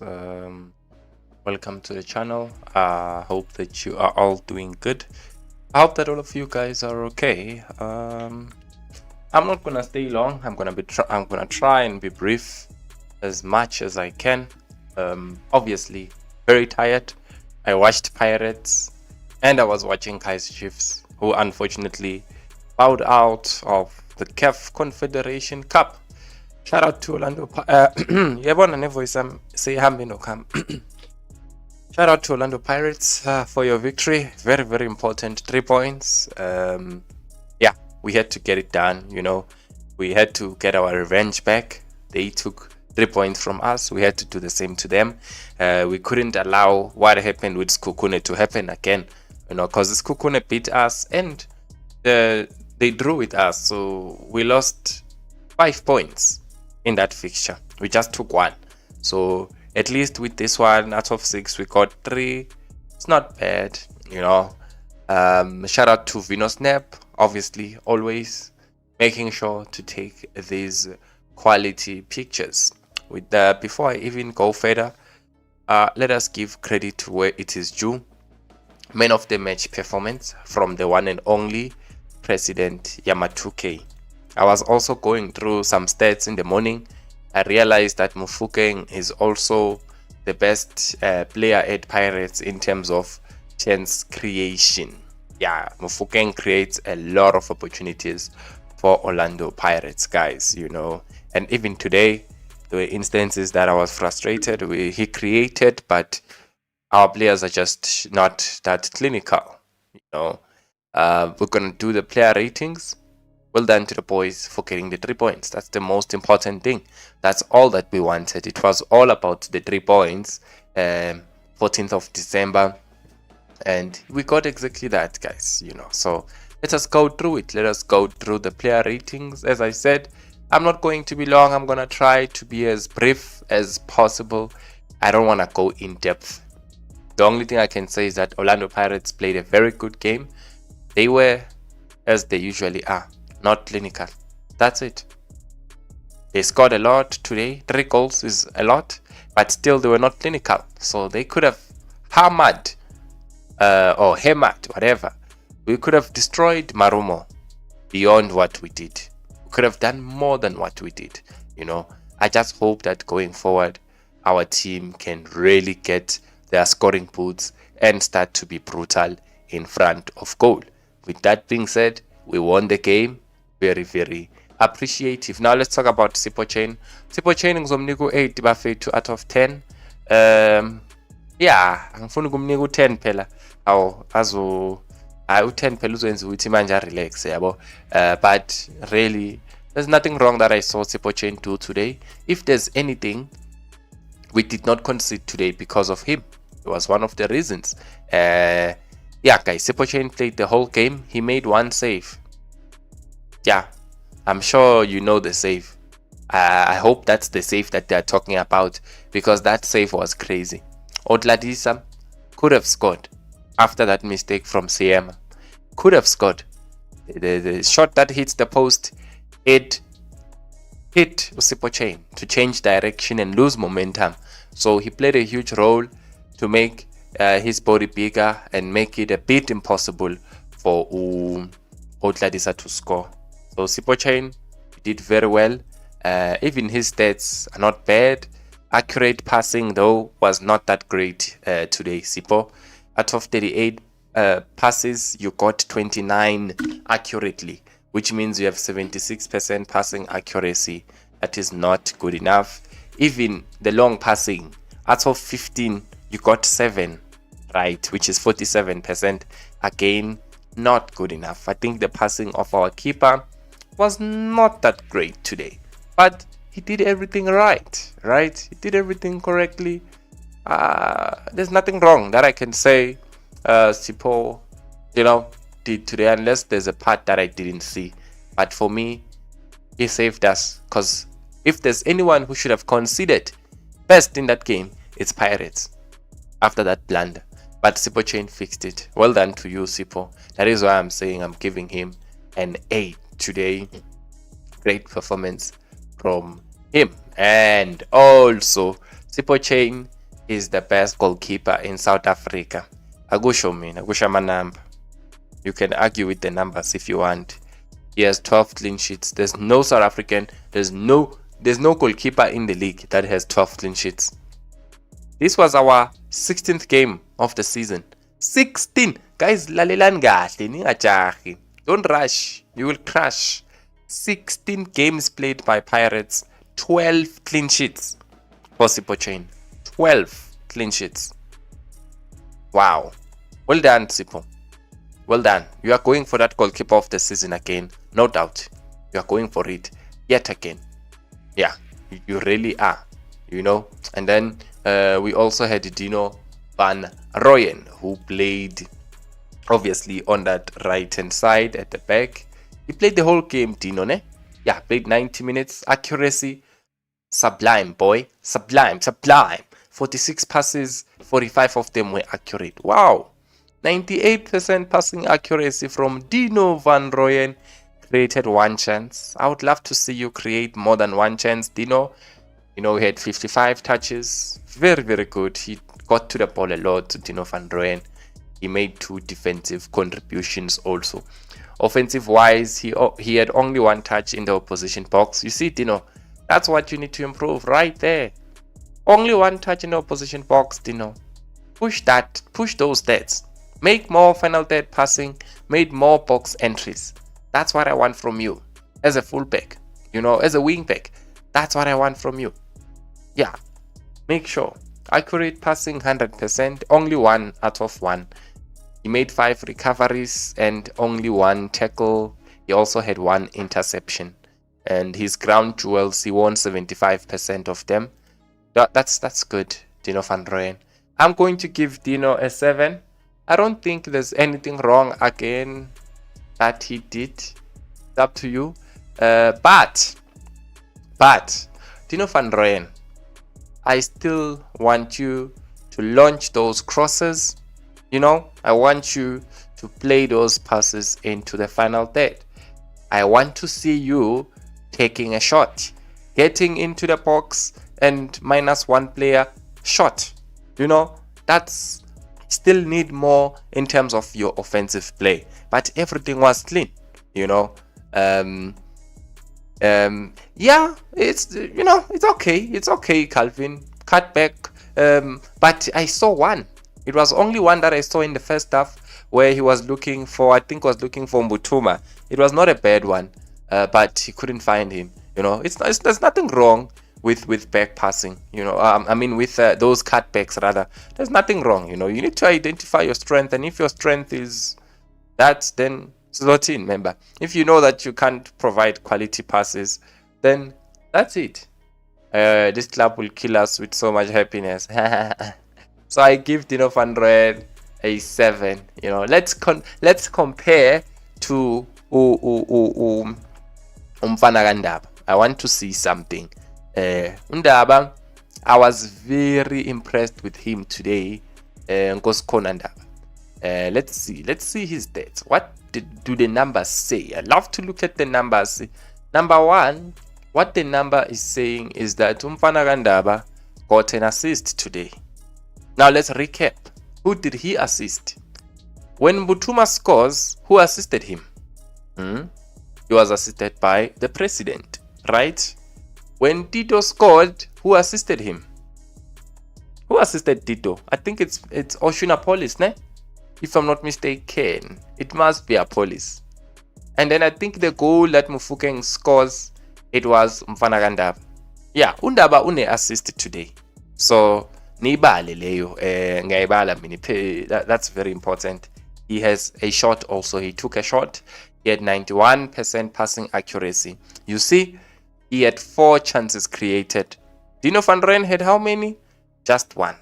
Um, Welcome to the channel. Hope that you are all doing good. I hope that all of you guys are okay. I'm not gonna stay long. I'm gonna try and be brief as much as I can. Obviously, very tired. I watched Pirates and I was watching Kaiser Chiefs, who unfortunately bowed out of the CAF Confederation Cup. Shout out to Orlando. Yabona nevoice seyihambe nokuhamba. Shout out to Orlando Pirates for your victory. Very, very important 3 points. Yeah, we had to get it done. We had to get our revenge back. They took 3 points from us. We had to do the same to them. We couldn't allow what happened with Skukune to happen again. Because Skukune beat us and they drew with us. So we lost 5 points in that fixture. We just took 1. So at least with this one out of 6 we got 3. It's not bad. Shout out to VinoSnap, obviously always making sure to take these quality pictures. Before I even go further, let us give credit to where it is due. Man of the match performance from the one and only President Yamatuke. I was also going through some stats in the morning. I realized that Mufukeng is also the best player at Pirates in terms of chance creation. Yeah, Mufukeng creates a lot of opportunities for Orlando Pirates, guys, And even today, there were instances that I was frustrated. He created, but our players are just not that clinical, We're going to do the player ratings. Well done to the boys for getting the 3 points. That's the most important thing. That's all that we wanted. It was all about the 3 points. 14th of December. And we got exactly that, guys. So let us go through it. Let us go through the player ratings. As I said, I'm not going to be long. I'm going to try to be as brief as possible. I don't want to go in depth. The only thing I can say is that Orlando Pirates played a very good game. They were, as they usually are, not clinical. That's it. They scored a lot today. 3 goals is a lot, but still they were not clinical. So they could have hammered or whatever. We could have destroyed Marumo beyond what we did. We could have done more than what we did. I just hope that going forward, our team can really get their scoring boots and start to be brutal in front of goal. With that being said, we won the game. Very, very appreciative. Now let's talk about Sipho Chain. Sipho Chain ngizomnika 8 bafethu out of 10. Yeah, angifuni ukumnika u10 phela. U10 phela uzoyenza ukuthi manje relax yabo. But really there's nothing wrong that I saw Sipho Chain do today. If there's anything, we did not concede today because of him. It was one of the reasons. Yeah, guys, Sipho Chain played the whole game. He made 1 save. Yeah, I'm sure you know the save. I hope that's the save that they're talking about, because that save was crazy. Odladisa could have scored after that mistake from CM. Could have scored. The shot that hits the post, it hit Sipho Chain to change direction and lose momentum. So he played a huge role to make his body bigger and make it a bit impossible for Odladisa to score. So Sipho Chain did very well. Even his stats are not bad. Accurate passing though was not that great today. Sipho, out of 38 passes, you got 29 accurately, which means you have 76% passing accuracy. That is not good enough. Even the long passing, out of 15, you got 7, right, which is 47%. Again, not good enough. I think the passing of our keeper was not that great today, but he did everything right? He did everything correctly. There's nothing wrong that I can say Sipho, did today, unless there's a part that I didn't see. But for me, he saved us, because if there's anyone who should have conceded best in that game, it's Pirates after that blunder. But Sipho Chain fixed it. Well done to you, Sipho. That is why I'm saying I'm giving him an 8 today. Great performance from him. And also Sipho Chain is the best goalkeeper in South Africa. Akusho mina, akusho amanamba. You can argue with the numbers if you want. He has 12 clean sheets. There's no South African, there's no goalkeeper in the league that has 12 clean sheets. This was our 16th game of the season. 16! Guys, lalelan kahle, ningajahi. Don't rush, you will crash. 16 games played by Pirates, 12 clean sheets for Sipho Chain. 12 clean sheets. Wow. Well done, Sipho. Well done. You are going for that goalkeeper of the season again. No doubt. You are going for it yet again. Yeah, you really are. You know. And then we also had Dino van Rooyen, who played obviously on that right hand side at the back. He played the whole game, Dino, ne? Yeah, played 90 minutes. Accuracy, sublime, boy. Sublime. 46 passes, 45 of them were accurate. Wow. 98% passing accuracy from Dino van Rooyen. Created one chance. I would love to see you create more than one chance, Dino. You know, he had 55 touches. Very, very good. He got to the ball a lot, Dino van Rooyen. He made 2 defensive contributions also. Offensive wise, he had only 1 touch in the opposition box. You see, Dino, that's what you need to improve right there. Only 1 touch in the opposition box, Dino. Push those stats. Make more final third passing, made more box entries. That's what I want from you as a fullback, you know, as a wingback. That's what I want from you. Yeah, make sure. Accurate passing 100%, only 1 out of 1. He made 5 recoveries and only 1 tackle. He also had 1 interception. And his ground duels, he won 75% of them. That's good, Dino van Rooyen. I'm going to give Dino a 7. I don't think there's anything wrong again that he did. It's up to you. But Dino van Rooyen, I still want you to launch those crosses. You know, I want you to play those passes into the final third. I want to see you taking a shot, getting into the box and -1 player shot. You know, that's still need more in terms of your offensive play, but everything was clean, you know. Yeah, it's, you know, it's okay, Calvin, cut back. But I saw 1. It was only 1 that I saw in the first half where he was looking for, I think was looking for Mbutuma. It was not a bad one, but he couldn't find him. You know, there's nothing wrong with back passing, you know. I mean with those cutbacks rather. There's nothing wrong, you know. You need to identify your strength, and if your strength is that, then slot in, member. If you know that you can't provide quality passes, then that's it. This club will kill us with so much happiness. So I give Dino van Rooyen a 7. You know, let's compare to Umfana kaNdaba. I want to see something. Ndaba, I was very impressed with him today. Let's see his stats. What do the numbers say? I love to look at the numbers. Number 1, what the number is saying is that Umfana kaNdaba got an assist today. Now let's recap. Who did he assist? When Mbutuma scores, who assisted him? He was assisted by the president, right? When Tito scored, who assisted him? Who assisted Tito? I think it's Oshunapolis, ne? If I'm not mistaken, it must be Apolis. And then I think the goal that Mufukeng scores, it was Mfana kaNdaba. Yeah, Undaba une assist today. So nibale leyo, ngayibala mini. That's very important. He has a shot also. He took a shot. He had 91% passing accuracy. You see, he had 4 chances created. Dino van Rooyen had how many? Just 1.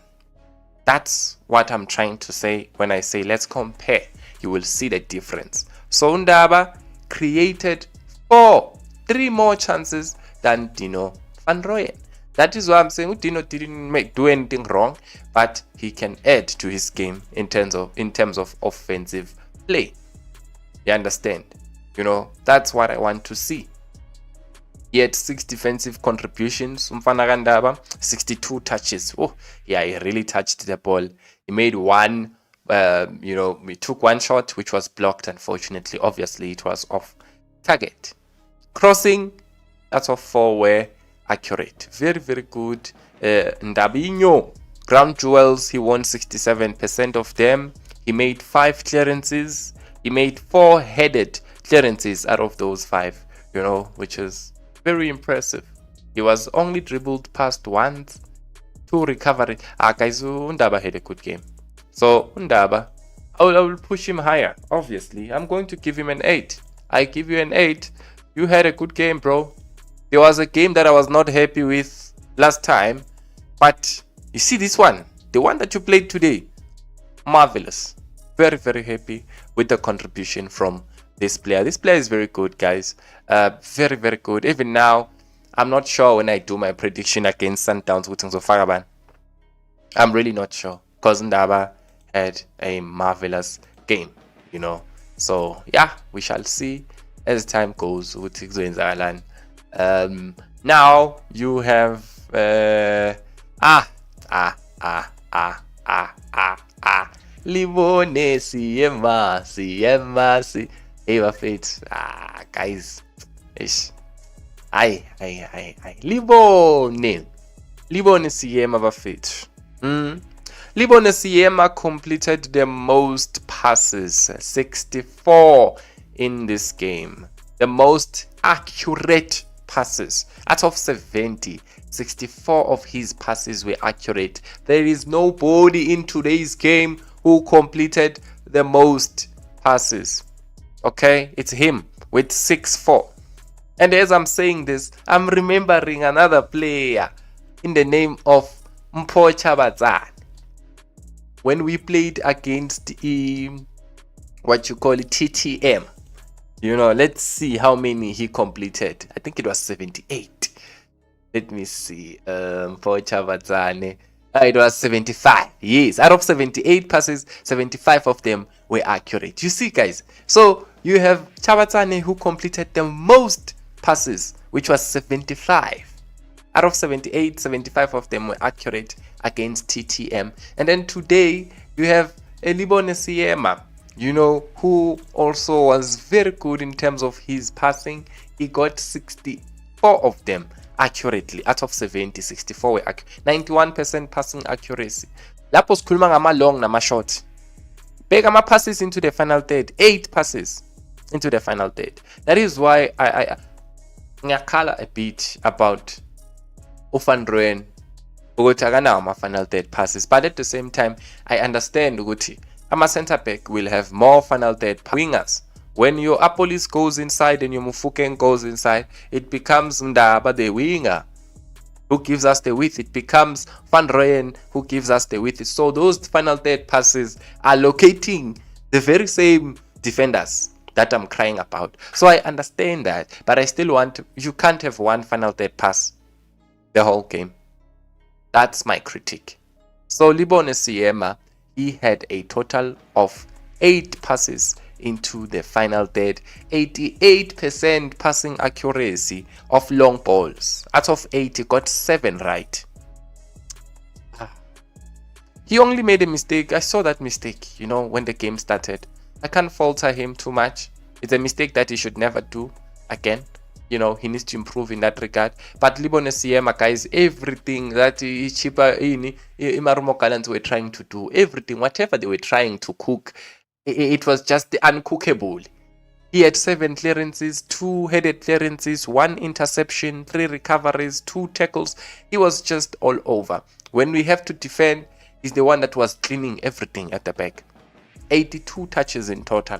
That's what I'm trying to say when I say let's compare. You will see the difference. So Ndaba created 3 more chances than Dino van Rooyen. That is why I'm saying Dino didn't do anything wrong, but he can add to his game in terms of offensive play. You understand? You know, that's what I want to see. He had 6 defensive contributions. Umfana Kandaba, 62 touches. Oh, yeah, he really touched the ball. He made one, he took one shot, which was blocked, unfortunately. Obviously, it was off target. Crossing, that's of 4 were accurate. Very, very good. Ndabinho, ground duels, he won 67% of them. He made 5 clearances. He made 4 headed clearances out of those 5, which is very impressive. He was only dribbled past once. 2 recovery. Guys, Undaba had a good game. So, Undaba, I will push him higher. Obviously, I'm going to give him an 8. I give you an 8. You had a good game, bro. There was a game that I was not happy with last time. But you see this one, the one that you played today, marvelous. Very, very happy with the contribution from this player. This player is very good, guys. Very, very good. Even now, I'm not sure when I do my prediction against Sundowns with Faraban. I'm really not sure. Because Ndaba had a marvelous game, So, yeah, we shall see as time goes with Tigzo in now you have Libone CMA Eva Fate. Guys. Ish. Libone CMA Bafit. Libone CMA completed the most passes, 64 in this game. The most accurate passes out of 70. 64 of his passes were accurate. There is nobody in today's game who completed the most passes. Okay, it's him with 64. And as I'm saying this, I'm remembering another player in the name of Mpho Chabatsane. When we played against what you call it, TTM, let's see how many he completed. I think it was 78. Let me see. For Chabatsane, it was 75. Yes, out of 78 passes, 75 of them were accurate. You see, guys. So you have Chabatsane who completed the most passes, which was 75. Out of 78, 75 of them were accurate against TTM. And then today you have Libone Siema, who also was very good in terms of his passing. He got 64 of them accurately out of 70. 64 were 91% passing accuracy. Lapho sikhuluma ngama-long nama-short. Beka ama-passes into the final third. 8 passes into the final third. That is why I ngiyakhala a bit about Van Rooyen ukuthi akanawo ama-final third passes, but at the same time I understand ukuthi ama-center back will have more final third wingers. When your Apolis goes inside and your Mufukeng goes inside, it becomes Ndaba the winger who gives us the width. It becomes Van Rooyen who gives us the width. So those final third passes are locating the very same defenders that I'm crying about. So I understand that, but I still you can't have one final third pass the whole game. That's my critique. So Libone Siema, he had a total of 8 passes into the final third, 88% passing accuracy of long balls. Out of 8, he got 7 right. He only made a mistake. I saw that mistake, when the game started. I can't falter him too much. It's a mistake that he should never do again. He needs to improve in that regard. But Libone Siema, guys, everything that Imarumo Gallants were trying to do, everything, whatever they were trying to cook, it was just uncookable. He had 7 clearances, 2 headed clearances, 1 interception, 3 recoveries, 2 tackles. He was just all over. When we have to defend, he's the one that was cleaning everything at the back. 82 touches in total.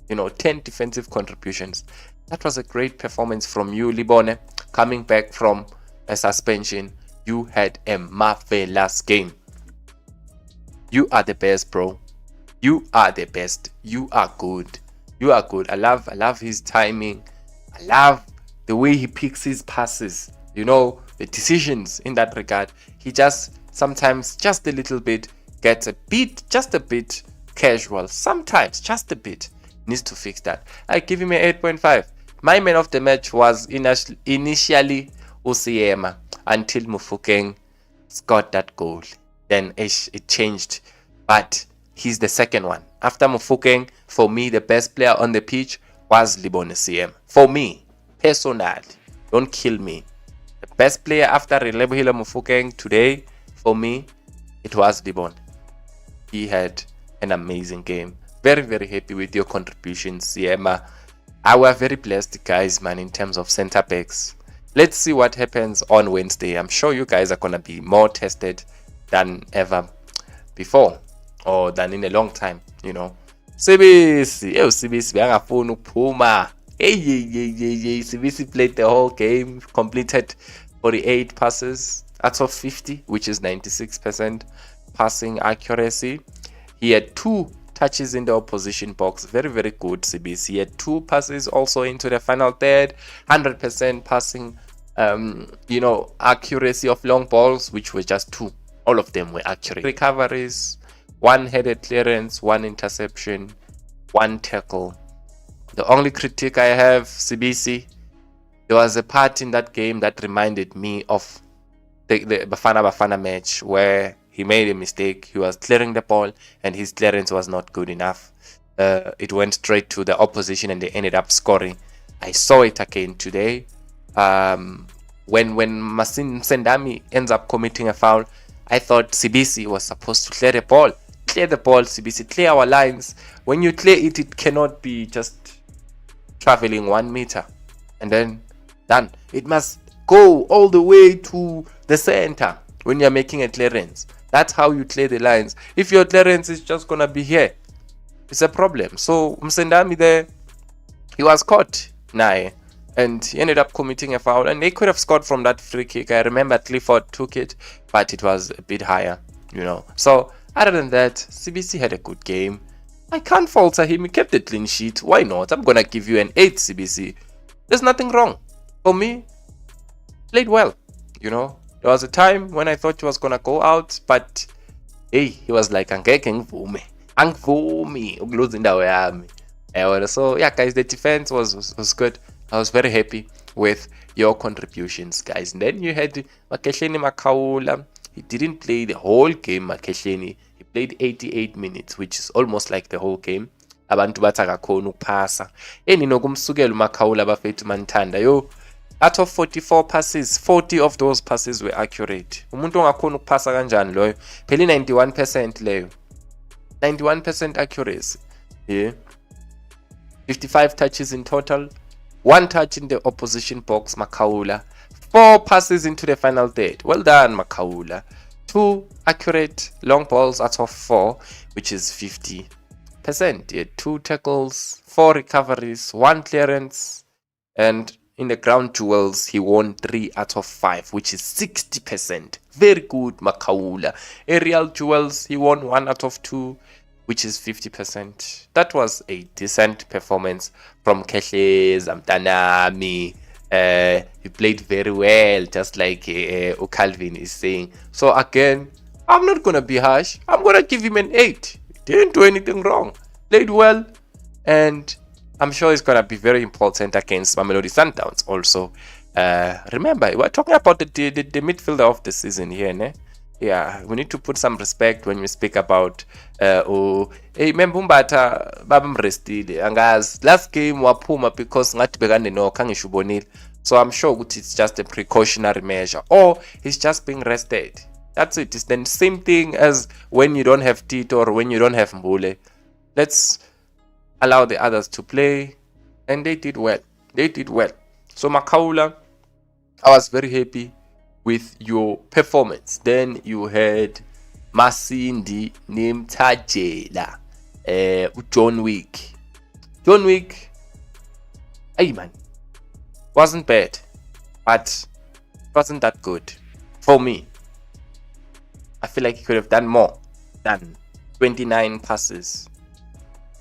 10 defensive contributions. That was a great performance from you, Libone. Coming back from a suspension, you had a marvelous game. You are the best, bro. You are the best. You are good. You are good. I love his timing. I love the way he picks his passes. The decisions in that regard. He just sometimes just a little bit gets just a bit casual. Sometimes just a bit. Needs to fix that. I give him an 8.5. My man of the match was initially Usiema until Mufokeng scored that goal. Then it changed, but he's the second one. After Mufokeng, for me, the best player on the pitch was Libon CM. For me, personally, don't kill me. The best player after Relebohile Mufokeng today, for me, it was Libon. He had an amazing game. Very, very happy with your contributions, CM. I were very blessed, guys, man, in terms of center backs. Let's see what happens on Wednesday. I'm sure you guys are going to be more tested than ever before, or than in a long time, you know. CBC angafuni ukuphuma. CBC played the whole game, completed 48 passes out of 50, which is 96% passing accuracy. He had 2 touches in the opposition box. Very, very good, CBC. He had 2 passes also into the final third. 100% passing, accuracy of long balls, which were just 2. All of them were accurate. Recoveries, 1 headed clearance, 1 interception, 1 tackle. The only critique I have, CBC, there was a part in that game that reminded me of the Bafana match where he made a mistake. He was clearing the ball and his clearance was not good enough. It went straight to the opposition and they ended up scoring. I saw it again today. When Masin Sendami ends up committing a foul, I thought CBC was supposed to clear the ball. Clear the ball, CBC. Clear our lines. When you clear it, it cannot be just traveling 1 meter and then done. It must go all the way to the center when you're making a clearance. That's how you clear the lines. If your clearance is just gonna be here, it's a problem. So Msendami there, he was caught now, and he ended up committing a foul, and they could have scored from that free kick. I remember Clifford took it, but it was a bit higher, you know. So other than that, CBC had a good game. I can't falter him. He kept the clean sheet. Why not? I'm gonna give you an 8, CBC. There's nothing wrong. For me, played well, you know. There was a time when I thought he was gonna go out, but hey, he was like, angeke ngivumi, ukulose indawo yami. So yeah, guys, the defense was good. I was very happy with your contributions, guys. And then you had Makehleni Makaula. He didn't play the whole game. Makehleni, he played 88 minutes, which is almost like the whole game. Abantu batakakhona ukuphasa. Nokumsukela uMakaula bafethu manthanda yo. Out of 44 passes, 40 of those passes were accurate. Umuntu ongakhona ukuphasa kanjani loyo? Phela 91% leyo. 91% accuracy. Yeah. 55 touches in total. 1 touch in the opposition box, Makaula. 4 passes into the final third. Well done, Makaula. 2 accurate long balls out of 4, which is 50%. Yeah. 2 tackles, 4 recoveries, 1 clearance, and in the ground duels, he won 3 out of 5, which is 60%. Very good, Makaula. Aerial duels, he won 1 out of 2, which is 50%. That was a decent performance from Kehle Zamtanami. He played very well, just like Calvin is saying. So again, I'm not going to be harsh. I'm going to give him an 8. He didn't do anything wrong. Played well, and I'm sure it's going to be very important against Mamelodi Sundowns also. Remember, we're talking about the midfielder of the season here, ne? Yeah, we need to put some respect when we speak about Membumbata babamrestile angazi last game waphuma because ngathi bekande no khangisho ubonile. So I'm sure it's just a precautionary measure, or he's just being rested. That's it. It's the same thing as when you don't have Tito or when you don't have Mbule. Let's allow the others to play, and they did well. They did well. So Makaula, I was very happy with your performance. Then you had Masindi Nimtajela, John Wick. John Wick, hey man, wasn't bad, but wasn't that good for me. I feel like he could have done more than 29 passes.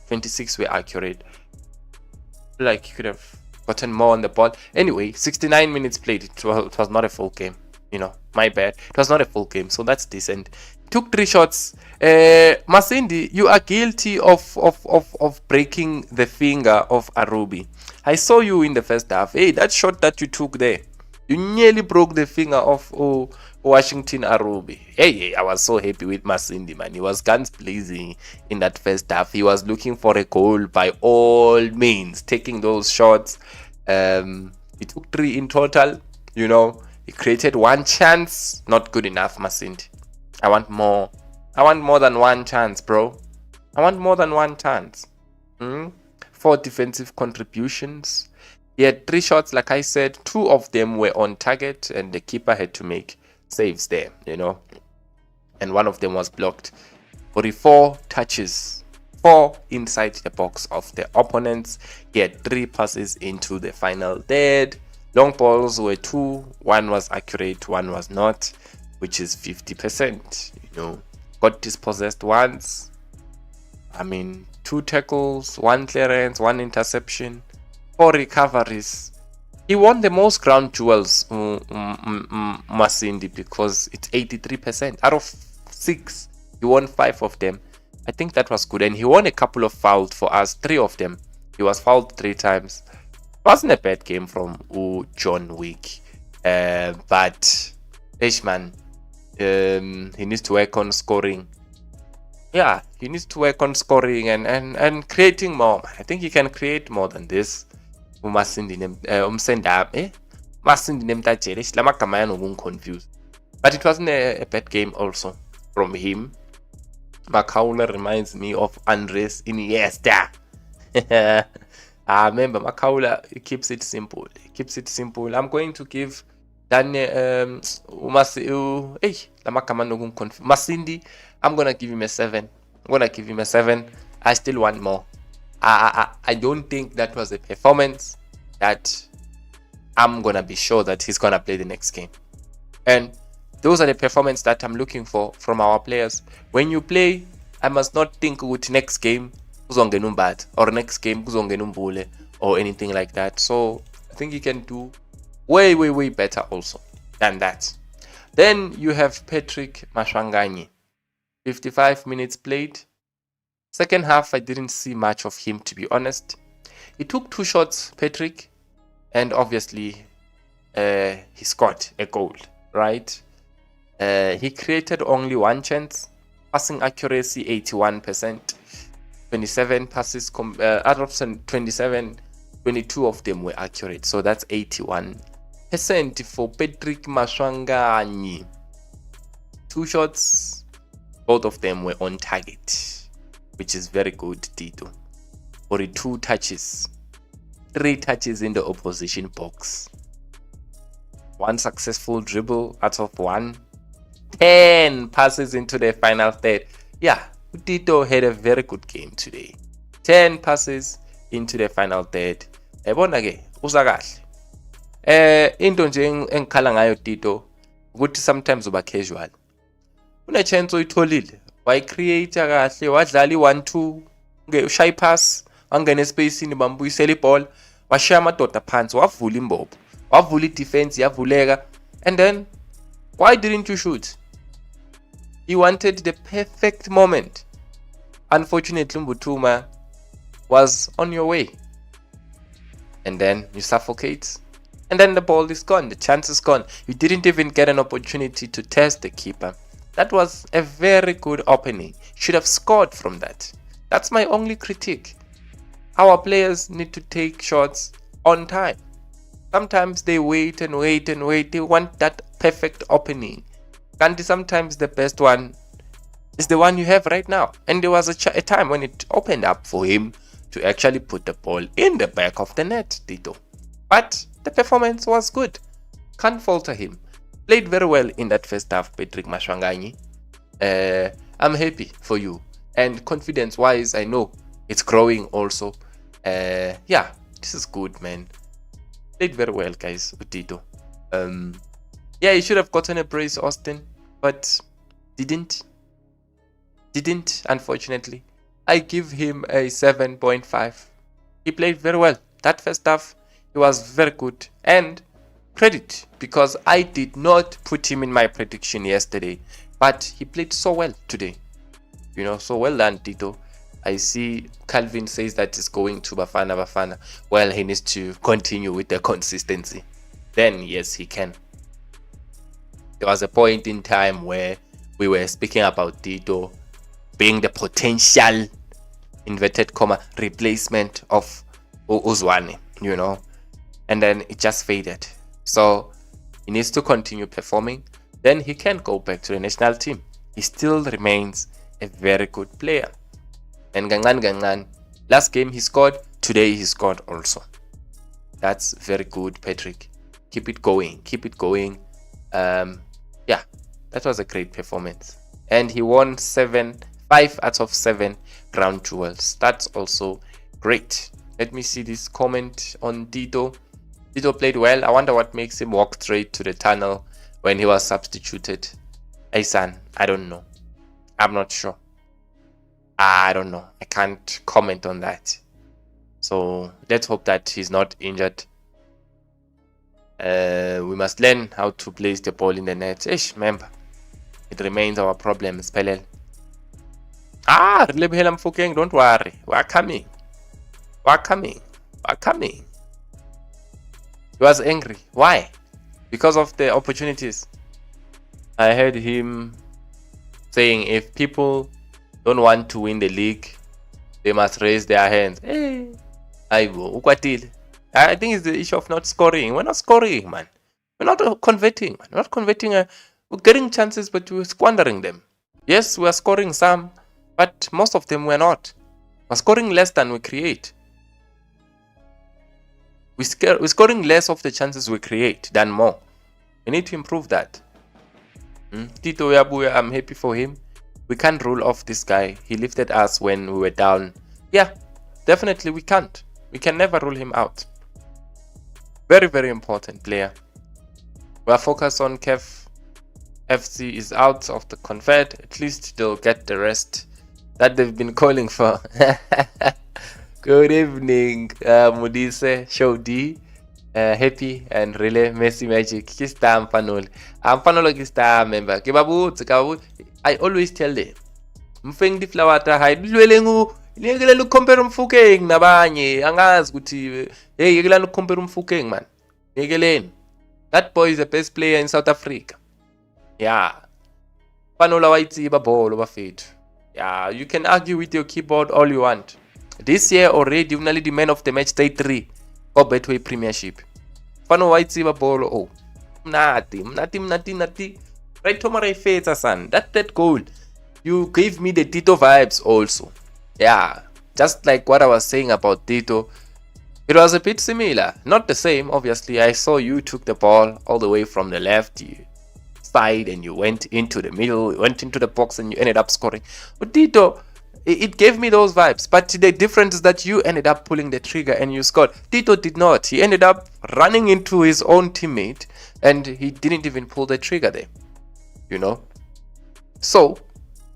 26 were accurate. I feel like he could have gotten more on the ball. Anyway, 69 minutes played. It was not a full game. You know, my bad. It was not a full game, so that's decent. took 3 shots. Masindi, you are guilty of breaking the finger of Arubi. I saw you in the first half. Hey, that shot that you took there, you nearly broke the finger of Washington Arubi. Hey, I was so happy with Masindi, man. He was guns blazing in that first half. He was looking for a goal by all means, taking those shots. He took 3 in total. You know, he created 1 chance. Not good enough, Masindi. I want more. I want more than 1 chance, bro. I want more than 1 chance. 4 defensive contributions. He had 3 shots, like I said. 2 of them were on target, and the keeper had to make saves there, you know. And 1 of them was blocked. 44 touches. 4 inside the box of the opponents. He had 3 passes into the final third. Long balls were 2. 1 was accurate, 1 was not, which is 50%. You know, got dispossessed once. I mean, 2 tackles, 1 clearance, 1 interception, 4 recoveries. He won the most ground duels, Masindi, because it's 83%. Out of 6, he won 5 of them. I think that was good. And he won a couple of fouls for us, 3 of them. He was fouled 3 times. Wasn't a bad game from John Wick. But, man, he needs to work on scoring. Yeah, he needs to work on scoring and creating more. I think he can create more than this. Masindi confused. But it wasn't a bad game also from him. Makaula reminds me of Andres Iniesta. Remember, Makaula, he keeps it simple. He keeps it simple. I'm going to give Masindi, I'm gonna give him a 7. I'm gonna give him a 7. I still want more. I don't think that was a performance that I'm gonna be sure that he's gonna play the next game. And those are the performances that I'm looking for from our players. When you play, I must not think with next game bad or next game or anything like that. So I think you can do way better also than that. Then you have Patrick Mashwanganyi. 55 minutes played. Second half, I didn't see much of him, to be honest. He took 2 shots, Patrick, and obviously he scored a goal, right? He created only 1 chance. Passing accuracy 81%. 27 passes, out of 27, 22 of them were accurate. So that's 81% for Patrick Mashwanganyi. 2 shots, both of them were on target, which is very good, Tito. 42 touches, 3 touches in the opposition box, 1 successful dribble out of 1, 10 passes into the final third. Yeah, Tito had a very good game today. 10 passes into the final third. Ebona ke usakahle. Into nje engikhala ngayo Tito ukuthi sometimes uba casual. Une chance oyitholile, wayicreate kahle, wadlala i1-2, ushaya pass, wangena espacini bambuyisela ibhola, washaya amadoda phansi, wavula imbobo, wavula idefense yavuleka. And then why didn't you shoot? He wanted the perfect moment. Unfortunately, Mbutuma was on your way. And then you suffocate. And then the ball is gone. The chance is gone. You didn't even get an opportunity to test the keeper. That was a very good opening. Should have scored from that. That's my only critique. Our players need to take shots on time. Sometimes they wait and wait and wait. They want that perfect opening. And sometimes the best one is the one you have right now. And there was a time when it opened up for him to actually put the ball in the back of the net, Tito. But the performance was good. Can't falter him. Played very well in that first half, Patrick Mashwanganyi. I'm happy for you. And confidence-wise, I know it's growing also. Yeah, this is good, man. Played very well, guys, with Tito. Yeah, he should have gotten a brace, Austin, but didn't, unfortunately. I give him a 7.5. He played very well. That first half, he was very good. And credit, because I did not put him in my prediction yesterday. But he played so well today. So well done, Tito. I see Calvin says that he's going to Bafana. Well, he needs to continue with the consistency. Then, yes, he can. There was a point in time where we were speaking about Tito being the potential, inverted comma, replacement of Uzwane, and then it just faded. So he needs to continue performing. Then he can go back to the national team. He still remains a very good player. And Gangan, last game he scored, today he scored also. That's very good, Patrick. Keep it going. Yeah, that was a great performance. And he won 5 out of 7 ground duels. That's also great. Let me see this comment on Tito. Tito played well. I wonder what makes him walk straight to the tunnel when he was substituted. Hey son, I don't know. I'm not sure. I don't know. I can't comment on that. So let's hope that he's not injured. We must learn how to place the ball in the net. Remember, it remains our problem. Spelel. Don't worry. We're coming. He was angry. Why? Because of the opportunities. I heard him saying if people don't want to win the league, they must raise their hands. I think it's the issue of not scoring. We're not scoring, man. We're not converting, man. We're not converting. We're getting chances, but we're squandering them. Yes, we're scoring some, but most of them we're not. We're scoring less than we create. We're scoring less of the chances we create than more. We need to improve that. Tito Yabuya, I'm happy for him. We can't rule off this guy. He lifted us when we were down. Yeah, definitely we can't. We can never rule him out. Very, very important player. We are focused on KEF. FC is out of the convert. At least they'll get the rest that they've been calling for. Good evening, Mudise, Show D. Happy and really Messi Magic. Kista Ampanol. Ampanolo Kista member. Kibabu. I always tell them. Mfeng di flower ta hide. Lwelengu. Ngeke lu compare umfukeng nabanye. Angazi ukuthi hey ngeke lu compare umfukeng man. Ngeke that boy is the best player in South Africa. Yeah. Panola wayitsiba ball bafethu. Yeah, you can argue with your keyboard all you want. This year already unali the man of the match day 3 for Betway Premiership. Pano wayitsiba ball oh. Mnati. Right tomorrow feta son. That goal. You gave me the Tito vibes also. Yeah, just like what I was saying about Tito. It was a bit similar. Not the same, obviously. I saw you took the ball all the way from the left side and you went into the middle, you went into the box and you ended up scoring. But Tito, it gave me those vibes. But the difference is that you ended up pulling the trigger and you scored. Tito did not. He ended up running into his own teammate and he didn't even pull the trigger there. So,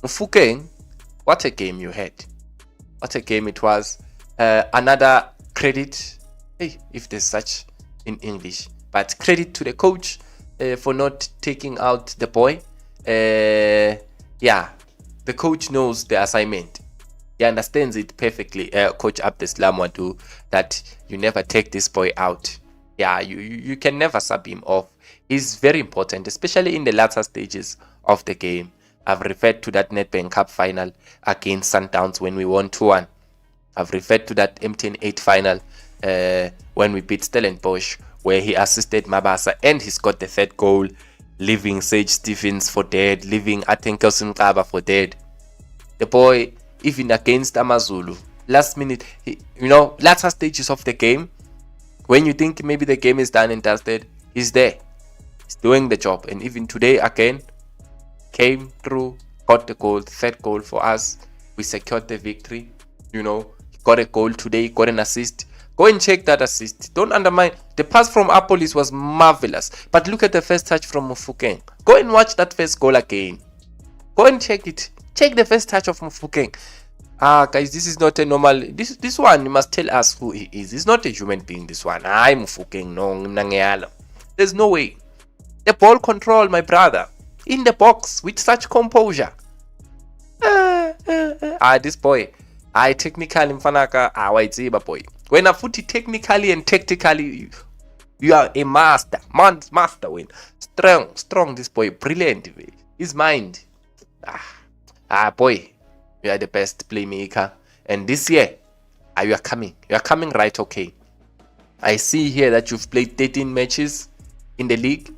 Mufukeng, what a game you had. What a game it was. Another credit, if there's such in English, but credit to the coach for not taking out the boy. Yeah, the coach knows the assignment. He understands it perfectly. Coach Abdeslam Wadu, that you never take this boy out. Yeah, you can never sub him off. He's very important, especially in the latter stages of the game. I've referred to that Nedbank Cup final against Sundowns when we won 2-1. I've referred to that MTN 8 final when we beat Stellenbosch, where he assisted Mabasa and he scored the 3rd goal, leaving Sage Stephens for dead, leaving Atenkelson Kaba for dead. The boy, even against Amazulu, last minute, latter stages of the game, when you think maybe the game is done and dusted, he's there. He's doing the job. And even today again, came through, got the goal, 3rd goal for us. We secured the victory. He got a goal today, got an assist. Go and check that assist. Don't undermine. The pass from Apolis was marvelous. But look at the first touch from Mufukeng. Go and watch that first goal again. Go and check it. Check the first touch of Mufukeng. Guys, this is not a normal. This one, you must tell us who he is. He's not a human being, this one. I'm Mufukeng. No, there's no way. The ball control, my brother. in the box with such composure. This boy, I technically mfanaka, wayitsiba boy. When I put it technically and tactically, you are a master win. Strong this boy, brilliant. His mind, boy, you are the best playmaker. And this year, you are coming right. Okay, I see here that you've played 13 matches in the league,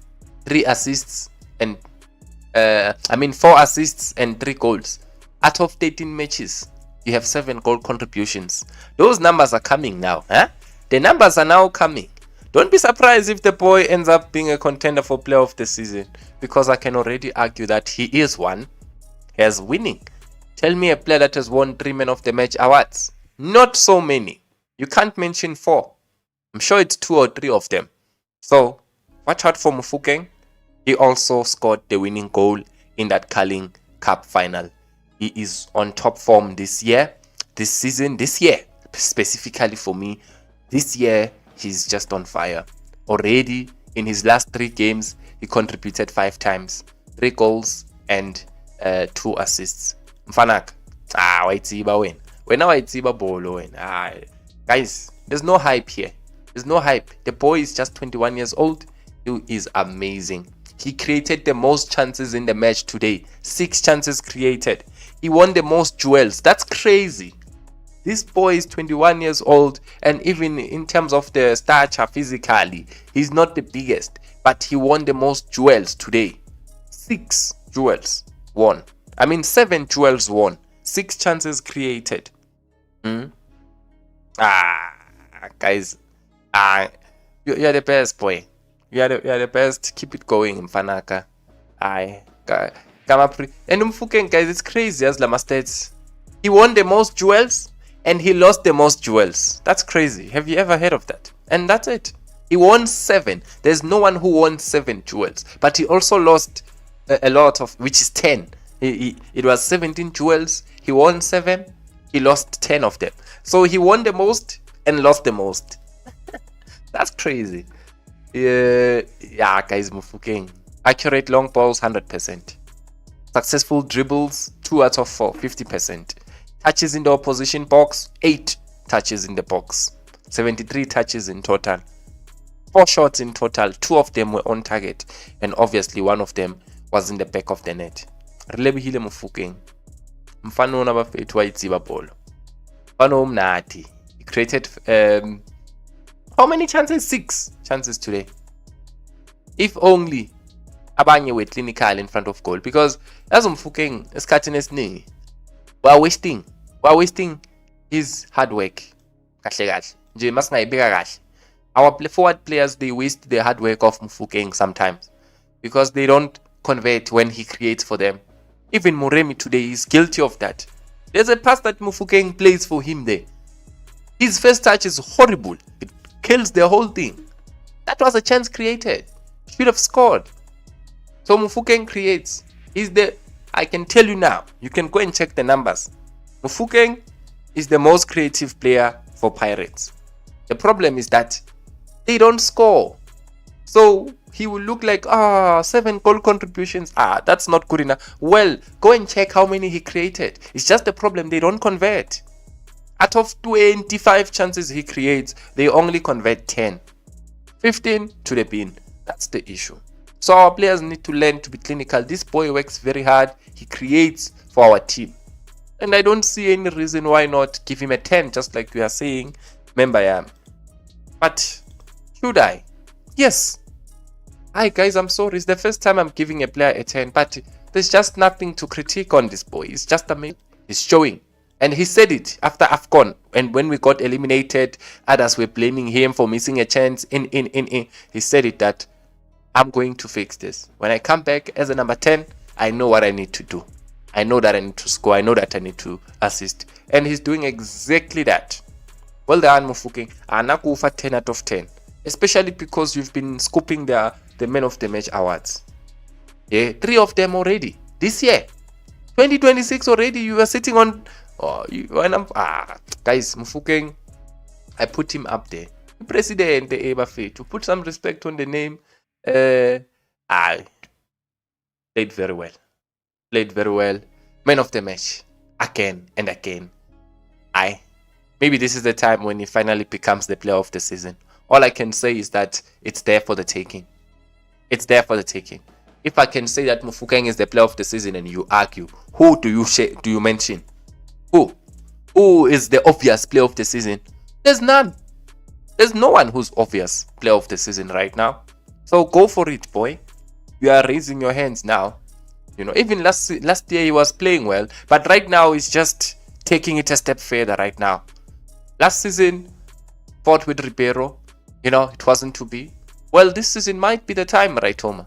3 assists and 4 assists and 3 goals. Out of 13 matches, you have 7 goal contributions. Those numbers are coming now. The numbers are now coming. Don't be surprised if the boy ends up being a contender for player of the season, because I can already argue that he is one. He is winning. Tell me a player that has won 3 men of the match awards. Not so many. You can't mention 4. I'm sure it's 2 or 3 of them. So, watch out for Mofokeng. He also scored the winning goal in that Carling Cup final. He is on top form this year, this year, specifically for me. This year, he's just on fire. Already, in his last 3 games, he contributed 5 times, 3 goals and 2 assists. Mfanak, wayitsiba wena. Wena wayitsiba bolo wena. Guys, there's no hype here. There's no hype. The boy is just 21 years old. He is amazing. He created the most chances in the match today. 6 chances created. He won the most duels. That's crazy. This boy is 21 years old, and even in terms of the stature physically, he's not the biggest, but he won the most duels today. 6 duels won. 7 duels won. 6 chances created. Guys, you're the best, boy. You're the best. Keep it going, Mfanaka. And Mofokeng, guys, it's crazy as Lama states. He won the most duels and he lost the most duels. That's crazy. Have you ever heard of that? And that's it. He won 7. There's no one who won 7 duels. But he also lost a lot of, which is 10. It was 17 duels. He won 7. He lost 10 of them. So he won the most and lost the most. That's crazy. Yeah, guys, Mofokeng. Accurate long balls, 100%. Successful dribbles, 2 out of 4, 50%. Touches in the opposition box, 8 touches in the box. 73 touches in total. 4 shots in total, 2 of them were on target. And obviously, 1 of them was in the back of the net. Relebihile Mofokeng. Mfano nabafethu wayitsiba bolo. Mfano umnati. He created how many chances? 6 chances today. If only abanye were clinical in front of goal, because as Mofokeng esikhathini esiningi we're wasting his hard work. Kahle kahle nje masingayibeka kahle. Our forward players, they waste the hard work of Mofokeng sometimes because they don't convert when he creates for them. Even Moremi today is guilty of that. There's a pass that Mofokeng plays for him there. His first touch is horrible. It kills the whole thing. That was a chance created. Should have scored. So Mofokeng creates. I can tell you now, you can go and check the numbers. Mofokeng is the most creative player for Pirates. The problem is that they don't score. So he will look like, 7 goal contributions. That's not good enough. Well, go and check how many he created. It's just the problem, they don't convert. Out of 25 chances he creates, they only convert 10. 15 to the bin. That's the issue. So our players need to learn to be clinical. This boy works very hard. He creates for our team. And I don't see any reason why not give him a 10, just like we are saying. Remember, but should I? Yes. Hi guys, I'm sorry. It's the first time I'm giving a player a 10, but there's just nothing to critique on this boy. It's just amazing. He's showing. And he said it after AFCON. And when we got eliminated, others were blaming him for missing a chance. He said it that I'm going to fix this. When I come back as a number 10, I know what I need to do. I know that I need to score. I know that I need to assist. And he's doing exactly that. Well done, Mofokeng. Anakufa 10 out of 10. Especially because you've been scooping the Men of the Match awards. Yeah, 3 of them already. This year. 2026 already. You are sitting on... guys, Mofokeng, I put him up there. President to put some respect on the name. Played very well. Played very well. Man of the match. Again and again. Maybe this is the time when he finally becomes the player of the season. All I can say is that it's there for the taking. It's there for the taking. If I can say that Mofokeng is the player of the season and you argue, who do you mention? Who is the obvious player of the season? There's none. There's no one who's obvious player of the season right now. So go for it, boy. You are raising your hands now. You know, even last year he was playing well, but right now he's just taking it a step further right now. Last season, fought with Ribeiro. You know, it wasn't to be. Well, this season might be the time, right, Toma?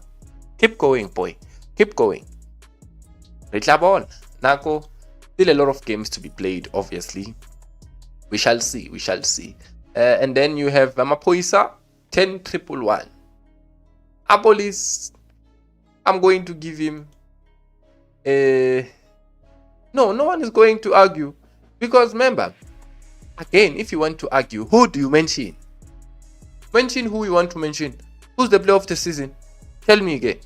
Keep going, boy. Keep going. Ritlabon, Nako. Still a lot of games to be played, obviously. We shall see. We shall see. And then you have Mapoisa, 10-111. Abolis, I'm going to give him no one is going to argue. Because remember, again, if you want to argue, who do you mention? Mention who you want to mention. Who's the player of the season? Tell me again.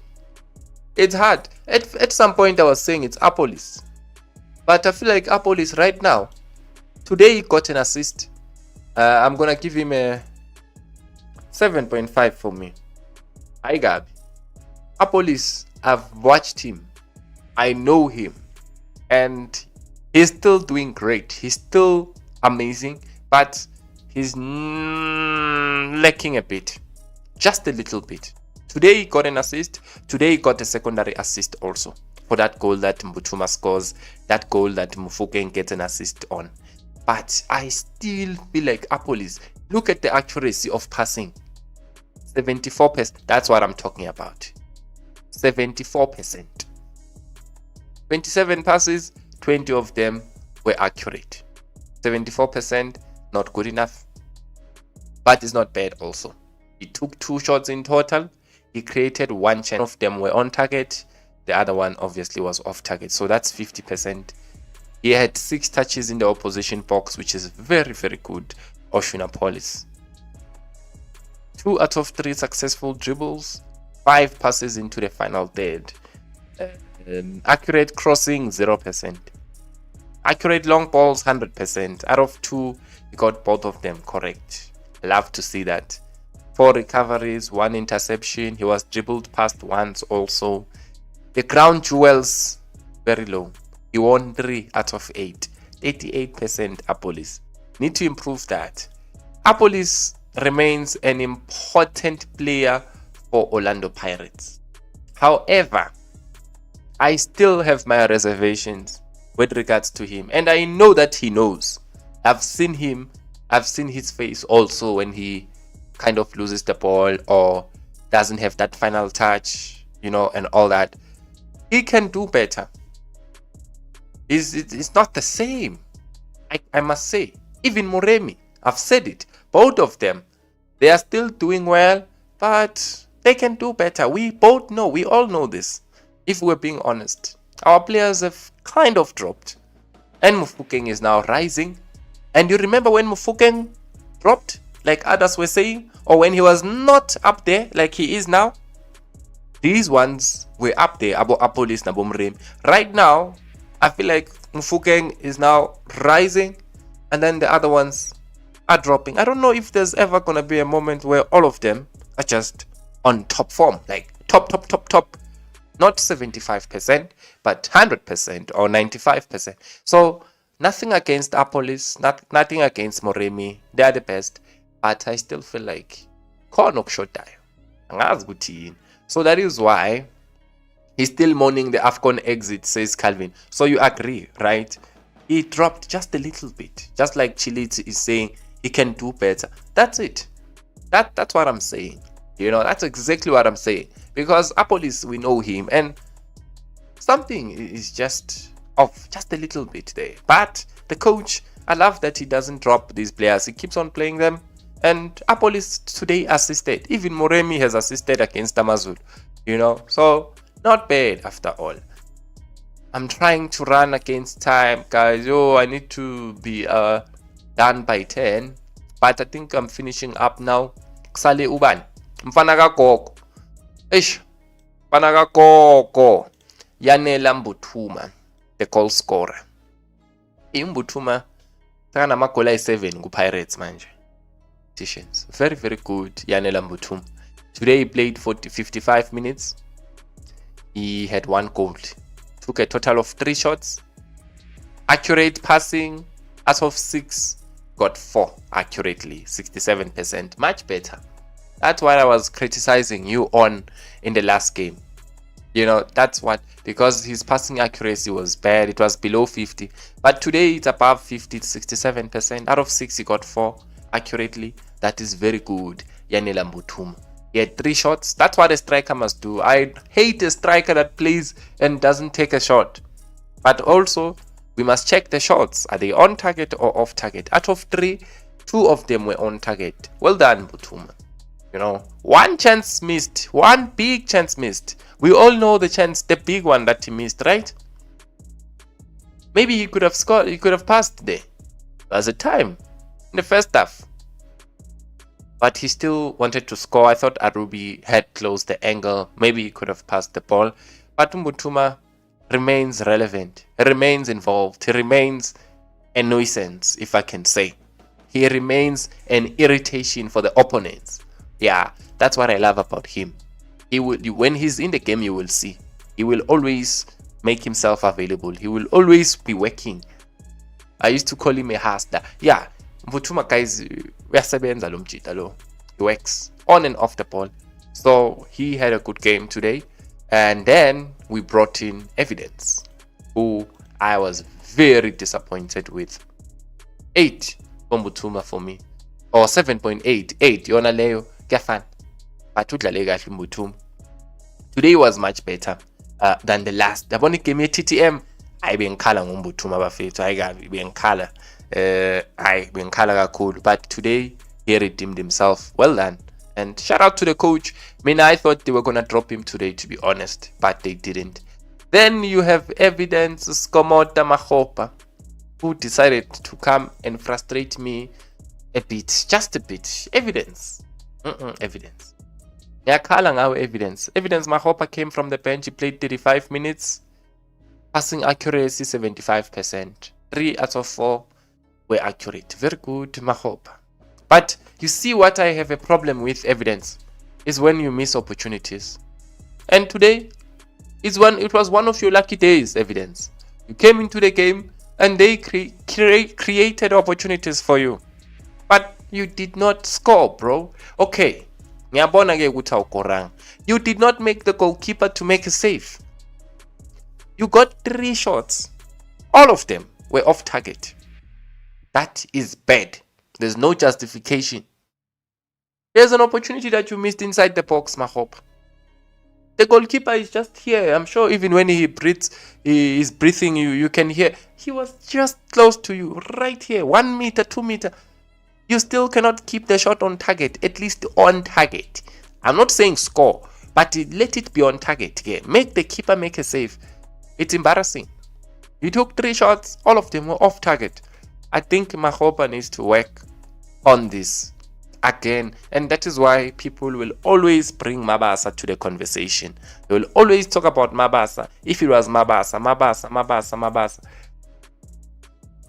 It's hard. At some point I was saying it's Apolis. But I feel like Apolis right now, today he got an assist. I'm going to give him a 7.5 for me. Hi, Gabi. Apolis, I've watched him. I know him. And he's still doing great. He's still amazing. But he's lacking a bit. Just a little bit. Today he got an assist. Today he got a secondary assist also. For that goal that Mbutuma scores. That goal that Mofokeng gets an assist on. But I still feel like Apolis. Look at the accuracy of passing. 74%. That's what I'm talking about. 74%. 27 passes, 20 of them were accurate. 74%, not good enough. But it's not bad also. He took 2 shots in total. He created 1 chance. Of them were on target. The other one obviously was off target. So that's 50%. He had 6 touches in the opposition box, which is very, very good. Oshunapolis. 2 out of 3 successful dribbles. 5 passes into the final third. Accurate crossing, 0%. Accurate long balls, 100%. Out of 2, he got both of them correct. Love to see that. 4 recoveries, 1 interception. He was dribbled past once also. The ground jewels, very low. He won 3 out of 8. 88% Apolis. Need to improve that. Apolis remains an important player for Orlando Pirates. However, I still have my reservations with regards to him. And I know that he knows. I've seen him. I've seen his face also when he kind of loses the ball or doesn't have that final touch, you know, and all that. He can do better. It's not the same. I must say. Even Moremi, I've said it. Both of them, they are still doing well, but they can do better. We both know. We all know this. If we're being honest. Our players have kind of dropped. And Mofokeng is now rising. And you remember when Mofokeng dropped, like others were saying, or when he was not up there like he is now? These ones were up there, Apolis na Bomrem. Right now, I feel like Mofokeng is now rising, and then the other ones are dropping. I don't know if there's ever gonna be a moment where all of them are just on top form, like top. Not 75%, but 100% or 95%. So nothing against Apolis, nothing against Moremi. They are the best, but I still feel like Kornok shot. So that is why he's still mourning the AFCON exit, says Calvin. So you agree, right? He dropped just a little bit. Just like Chiliti is saying he can do better. That's it. That's what I'm saying. You know, that's exactly what I'm saying. Because Apolis, we know him. And something is just off. Just a little bit there. But the coach, I love that he doesn't drop these players. He keeps on playing them. And Apolis today assisted. Even Moremi has assisted against Amazul. You know, so not bad after all. I'm trying to run against time, guys. I need to be done by 10. But I think I'm finishing up now. Kusale uban. Mfana kagogo. Ish. Panaka Koko. Yanela Mbuthuma, the goal scorer. Mbuthuma magola 7 ku-Pirates manje. Very, very good, Yanela Mbuthuma. Today he played 55 minutes. He had 1 goal. Took a total of 3 shots. Accurate passing, out of 6, got 4 accurately, 67%. Much better. That's what I was criticizing you on in the last game. You know, that's what, because his passing accuracy was bad. It was below 50. But today it's above 50, 67%. Out of 6, he got 4 accurately. That is very good, Yanela Mbuthuma. He had 3 shots. That's what a striker must do. I hate a striker that plays and doesn't take a shot. But also, we must check the shots. Are they on target or off target? Out of 3, 2 of them were on target. Well done, Mbuthuma. You know, 1 chance missed. 1 big chance missed. We all know the chance, the big one that he missed, right? Maybe he could have scored. He could have passed there. There was a time in the first half. But he still wanted to score. I thought Arubi had closed the angle. Maybe he could have passed the ball. But Mbuthuma remains relevant. He remains involved. He remains a nuisance, if I can say. He remains an irritation for the opponents. Yeah, that's what I love about him. He will, when he's in the game, you will see. He will always make himself available. He will always be working. I used to call him a hustler. Yeah, Mbuthuma, guys, he works on and off the ball. So he had a good game today. And then we brought in Evidence, who I was very disappointed with. 8 for Mbuthuma for me. Or 7.8. 8. Yona Leo. Gafan. But Mbuthuma. Today was much better than the last. The one game TTM. I been color Mbuthuma bafethu. I got been color. I been color cool. But today he redeemed himself. Well done. And shout out to the coach. I mean, I thought they were gonna drop him today, to be honest, but they didn't. Then you have Evidence Skomota Mahopa, who decided to come and frustrate me a bit, just a bit. Evidence. Evidence. Evidence. Evidence Mahopa came from the bench. He played 35 minutes. Passing accuracy 75%. 3 out of 4 were accurate. Very good, Mahopa. But you see what I have a problem with, Evidence, is when you miss opportunities. And today, it was one of your lucky days, Evidence. You came into the game and they created opportunities for you. But you did not score, bro. Okay. You did not make the goalkeeper to make a save. You got 3 shots. All of them were off target. That is bad. There's no justification. There's an opportunity that you missed inside the box, Mahop. The goalkeeper is just here. I'm sure even when he breathes, he is breathing you can hear. He was just close to you, right here. 1 meter, 2 meter. You still cannot keep the shot on target, at least on target. I'm not saying score, but let it be on target. Yeah. Make the keeper make a save. It's embarrassing. You took 3 shots, all of them were off target. I think Mahopa needs to work on this again, and that is why people will always bring Mabasa to the conversation. They will always talk about Mabasa. If it was Mabasa.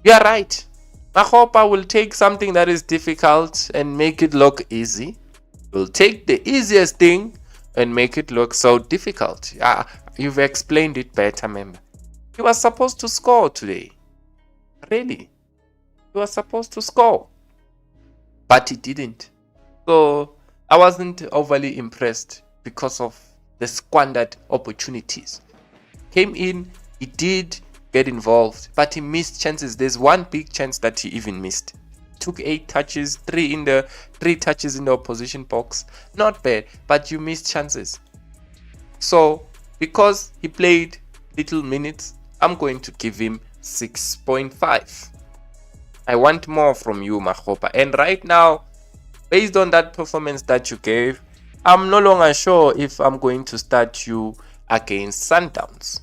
You are right. Mahopa will take something that is difficult and make it look easy. Will take the easiest thing and make it look so difficult. You've explained it better, member. He was supposed to score today. Really. He was supposed to score. But he didn't. So I wasn't overly impressed because of the squandered opportunities. Came in, he did get involved, but he missed chances. There's one big chance that he even missed. Took 8 touches, 3 touches in the opposition box. Not bad, but you missed chances. So because he played little minutes, I'm going to give him 6.5. I want more from you, Mahopa. And right now, based on that performance that you gave, I'm no longer sure if I'm going to start you against Sundowns.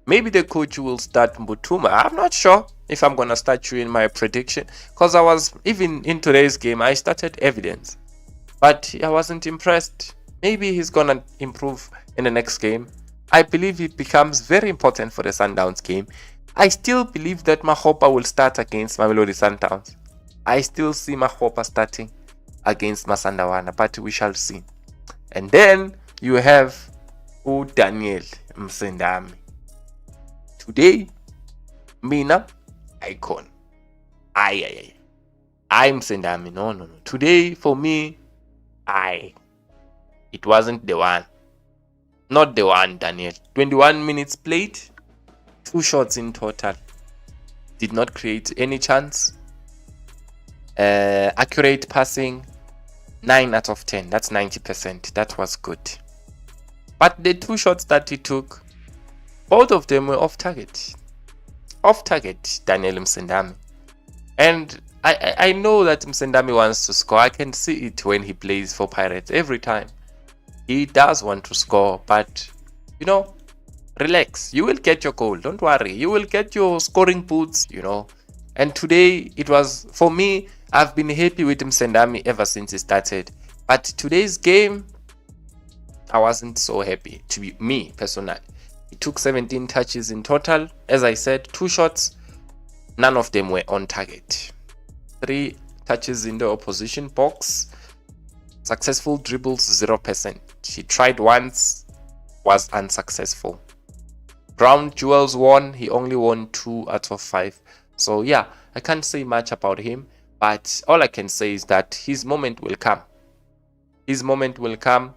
Maybe the coach will start Mbuthuma. I'm not sure if I'm going to start you in my prediction. Because I was, even in today's game, I started Evidence. But I wasn't impressed. Maybe he's gonna improve in the next game. I believe it becomes very important for the Sundowns game. I still believe that Mahopa will start against Mamelodi Sundowns. I still see Mahopa starting against Masandawana, but we shall see. And then you have Daniel Msendami. Today, Mina, icon. I'm Msendami. No. Today, for me, it wasn't the one. Not the one, Daniel. 21 minutes played, 2 shots in total. Did not create any chance. Accurate passing, 9 out of 10. That's 90%. That was good. But the 2 shots that he took, both of them were off target. Off target, Daniel Msendami. And I know that Msendami wants to score. I can see it when he plays for Pirates every time. He does want to score, but you know, relax. You will get your goal. Don't worry. You will get your scoring boots, you know. And today it was, for me, I've been happy with Msendami ever since he started. But today's game, I wasn't so happy, to be me personally. He took 17 touches in total. As I said, 2 shots, none of them were on target. 3 touches in the opposition box. Successful dribbles, 0%. He tried once, was unsuccessful. Ground duels won, he only won 2 out of 5. So yeah, I can't say much about him, but all I can say is that his moment will come. His moment will come.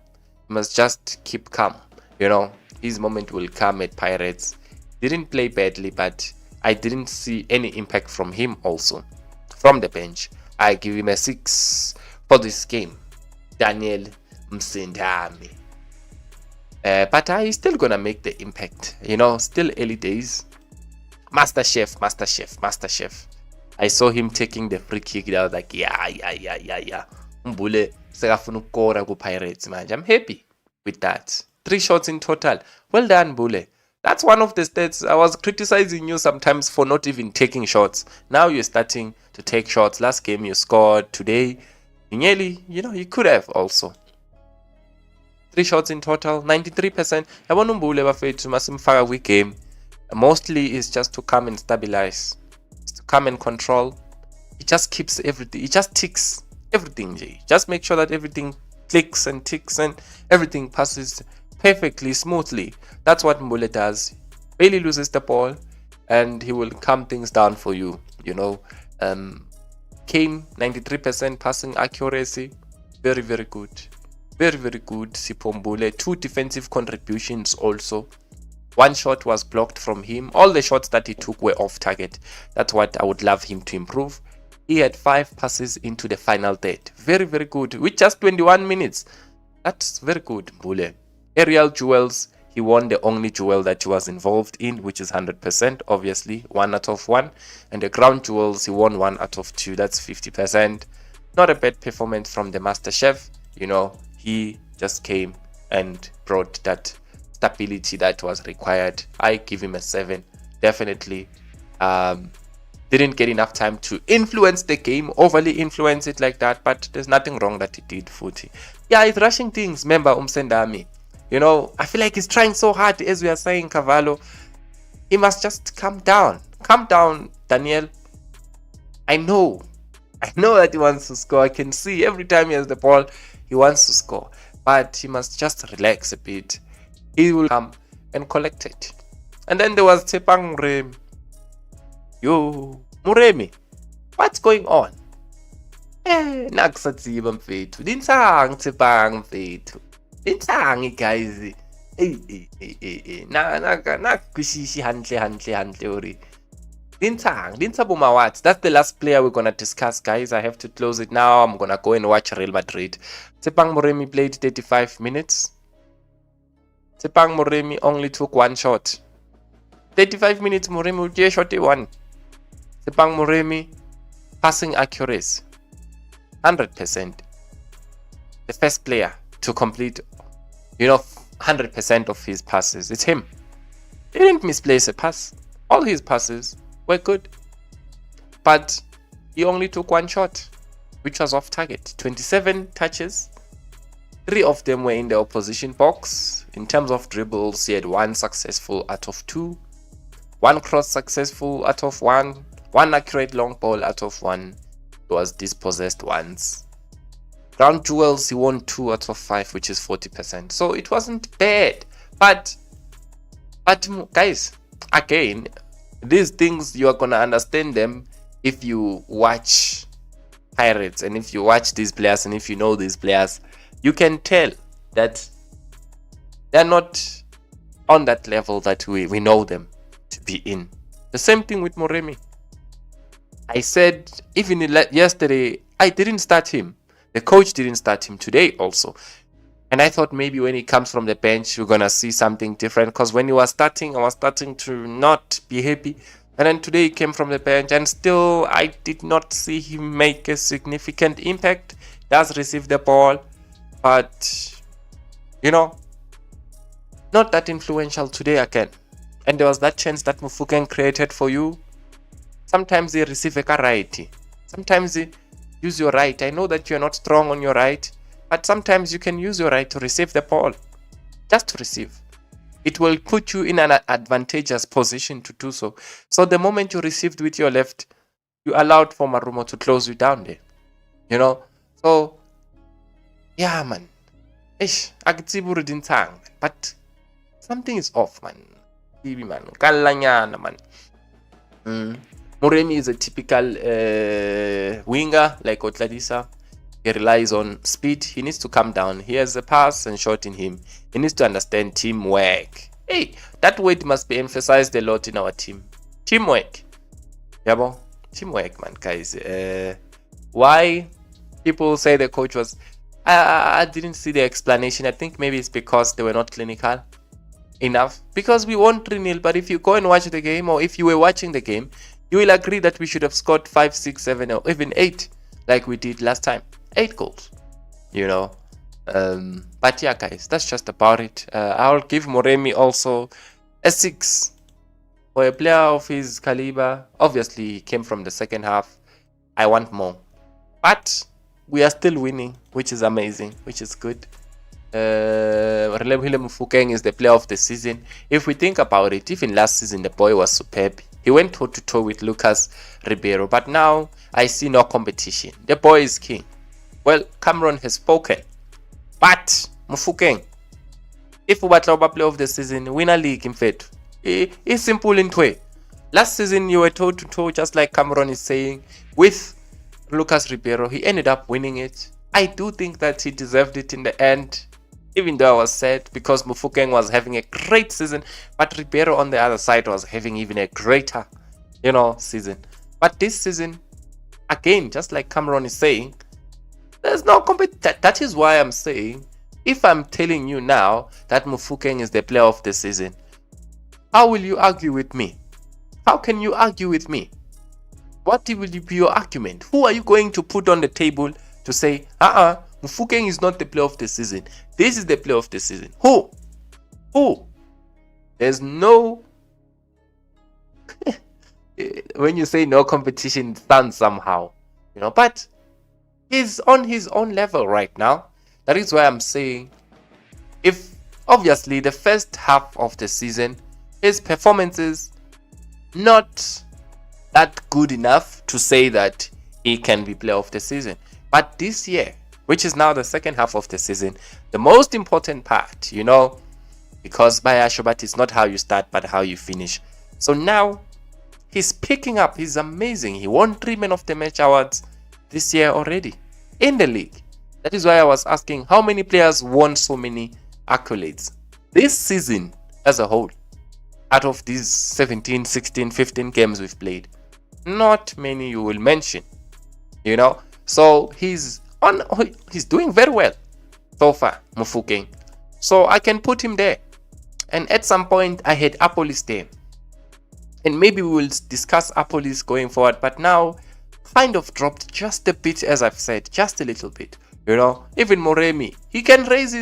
He must just keep calm, you know. His moment will come at Pirates. Didn't play badly, but I didn't see any impact from him also. From the bench, I give him a 6 for this game. Daniel Msendami. But he's still gonna make the impact, you know. Still early days. Master Chef. I saw him taking the free kick. I was like, yeah. Mbule sekafuna ukukora ku Pirates manje. I'm happy with that. 3 shots in total. Well done, Mbule. That's one of the stats. I was criticizing you sometimes for not even taking shots. Now you're starting to take shots. Last game you scored. Today, nearly, you know, you could have also. 3 shots in total, 93%. Yabona uMbule bafethu masimfaka kwi game. Mostly is just to come and stabilize. It's to come and control. He just keeps everything. He just ticks everything. Just make sure that everything clicks and ticks and everything passes perfectly smoothly. That's what Mbule does. Barely loses the ball and he will calm things down for you, you know. Came 93% passing accuracy. Very good. Very good. Sipho Mbule. 2 defensive contributions also. 1 shot was blocked from him. All the shots that he took were off target. That's what I would love him to improve. He had 5 passes into the final third. Very good. With just 21 minutes. That's very good, Mbule. Aerial duels. He won the only duel that he was involved in, which is 100%, obviously. 1 out of 1. And the ground duels, he won 1 out of 2. That's 50%. Not a bad performance from the Master Chef. You know, he just came and brought that stability that was required. I give him a 7. Definitely. Didn't get enough time to influence the game, overly influence it like that, but there's nothing wrong that he did, Footy. Yeah, he's rushing things. Remember, Msendami. You know, I feel like he's trying so hard, as we are saying, Cavallo. He must just calm down. Calm down, Daniel. I know that he wants to score. I can see every time he has the ball, he wants to score. But he must just relax a bit. He will come and collect it. And then there was Tshepang Muremi. Yo, Muremi, what's going on? Nakusatsiba mfethu. Dinsang Tshepang mfethu. Dinsang guys. Nakushishi hantle ori. Dinsang Boma what? That's the last player we're gonna discuss, guys. I have to close it now. I'm gonna go and watch Real Madrid. Tshepang Muremi played 35 minutes. Tshepang Muremi only took 1 shot. 35 minutes, Muremi will get shot 1. Tshepang Muremi, passing accuracy, 100%. The first player to complete, 100% of his passes. It's him. He didn't misplace a pass. All his passes were good. But he only took 1 shot, which was off target. 27 touches, 3 of them were in the opposition box. In terms of dribbles, he had 1 successful out of 2, 1 cross successful out of 1, 1 accurate long ball out of 1. He was dispossessed once. Ground duels, he won 2 out of 5, which is 40%. So it wasn't bad. But guys, again, these things you are gonna understand them if you watch Pirates and if you watch these players and if you know these players, you can tell that they're not on that level that we know them to be in. The same thing with Moremi. I said even yesterday I didn't start him. The coach didn't start him today also. And I thought maybe when he comes from the bench, we're going to see something different. Because when he was starting, I was starting to not be happy. And then today he came from the bench. And still, I did not see him make a significant impact. Does receive the ball. But, you know, not that influential today again. And there was that chance that Mufukeng created for you. Sometimes he receive a right. Sometimes he use your right. I know that you're not strong on your right. But sometimes you can use your right to receive the ball. Just to receive. It will put you in an advantageous position to do so. So the moment you received with your left, you allowed for Marumo to close you down there. You know? So, yeah, man. Ish, but something is off, man. Man. Kalanyana, man. Moremi is a typical winger like Otladisa. He relies on speed. He needs to calm down. He has a pass and shot in him. He needs to understand teamwork. Hey, that word must be emphasized a lot in our team. Teamwork. Yabo? Teamwork, man, guys. Why people say the coach was... I didn't see the explanation. I think maybe it's because they were not clinical enough. Because we won 3-0. But if you go and watch the game, or if you were watching the game, you will agree that we should have scored 5, 6, 7, or even 8 like we did last time. 8 goals, you know. But yeah, guys, that's just about it. I'll give Moremi also a 6 for a player of his caliber. Obviously, he came from the second half. I want more, but we are still winning, which is amazing, which is good. Relebogile Mofokeng is the player of the season. If we think about it, even last season the boy was superb. He went toe to toe with Lucas Ribeiro, but now I see no competition. The boy is king. Well, Cameron has spoken. But Mofokeng, if we battle player of the season, win a league in fact. It's simple in way. Last season you were toe to toe, just like Cameron is saying, with Lucas Ribeiro. He ended up winning it. I do think that he deserved it in the end, even though I was sad because Mofokeng was having a great season, but Ribeiro on the other side was having even a greater, you know, season. But this season, again, just like Cameron is saying, there's no competition. That is why I'm saying, if I'm telling you now that Mofokeng is the player of the season, how will you argue with me? How can you argue with me? What will be your argument? Who are you going to put on the table to say, Mofokeng is not the player of the season. This is the player of the season. Who? Who? There's no... when you say no competition, it stands somehow. You know, but he's on his own level right now. That is why I'm saying, if obviously the first half of the season, his performances not that good enough to say that he can be player of the season. But this year, which is now the second half of the season, the most important part, you know, because by Ashobat it's not how you start but how you finish. So now he's picking up. He's amazing. He won 3 Men of the Match awards this year already in the league. That is why I was asking how many players won so many accolades this season as a whole out of these 17, 16, 15 games we've played. Not many you will mention, you know. So he's doing very well so far, Mofokeng. So I can put him there. And at some point I had Apolis there. And maybe we will discuss Apolis going forward. But now kind of dropped just a bit, as I've said, just a little bit. You know, even Moremi, he can raise